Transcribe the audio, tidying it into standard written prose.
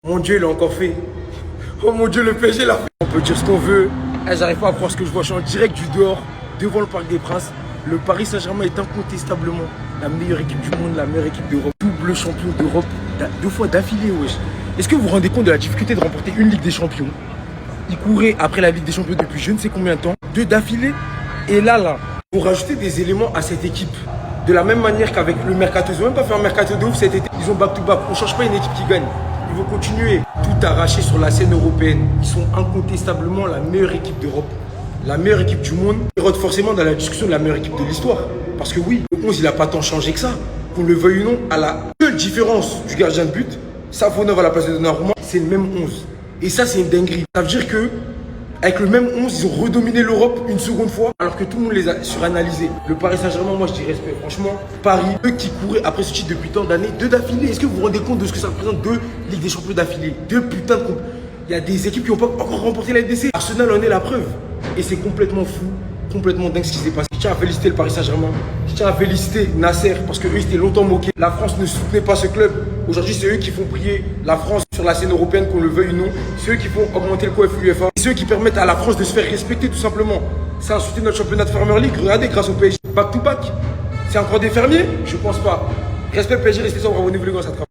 Mon Dieu, il l'a encore fait. Oh mon Dieu, le PSG l'a fait. On peut dire ce qu'on veut. J'arrive pas à croire ce que je vois. Je suis en direct du dehors, devant le Parc des Princes. Le Paris Saint-Germain est incontestablement la meilleure équipe du monde, la meilleure équipe d'Europe. Double champion d'Europe, 2 fois d'affilée, wesh. Est-ce que vous vous rendez compte de la difficulté de remporter une Ligue des Champions? Il courait après la Ligue des Champions depuis je ne sais combien de temps. 2 d'affilée. Et là, pour rajouter des éléments à cette équipe. De la même manière qu'avec le mercato. Ils n'ont même pas fait un mercato de ouf cet été. Ils ont back-to-back. On ne change pas une équipe qui gagne. Ils vont continuer. Tout arracher sur la scène européenne. Ils sont incontestablement la meilleure équipe d'Europe. La meilleure équipe du monde. Ils rentrent forcément dans la discussion de la meilleure équipe de l'histoire. Parce que oui, le 11, il n'a pas tant changé que ça. Qu'on le veuille ou non, à la seule différence du gardien de but, Savonov à la place de Donnarumma, c'est le même 11. Et ça, c'est une dinguerie. Ça veut dire que avec le même 11, ils ont redominé l'Europe une seconde fois, alors que tout le monde les a suranalysés. Le Paris Saint-Germain, moi je dis respect. Franchement, Paris, eux qui couraient après ce titre depuis tant d'années, 2 d'affilée. Est-ce que vous vous rendez compte de ce que ça représente, 2 Ligues des Champions d'affilée? 2 putains de comptes. Il y a des équipes qui n'ont pas encore remporté la LDC. Arsenal en est la preuve. Et c'est complètement fou, complètement dingue ce qui s'est passé. Je tiens à féliciter le Paris Saint-Germain. Je tiens à féliciter Nasser, parce qu'eux, ils étaient longtemps moqués. La France ne soutenait pas ce club. Aujourd'hui, c'est eux qui font briller la France sur la scène européenne, qu'on le veuille ou non. C'est eux qui font augmenter le coefficient UEFA. C'est eux qui permettent à la France de se faire respecter, tout simplement. C'est insulter notre championnat de Farmer League. Regardez, grâce au PSG. Back to back. C'est encore des fermiers? Je pense pas. Respect PSG, restez sobre, abonnez-vous les gars, ça travaille.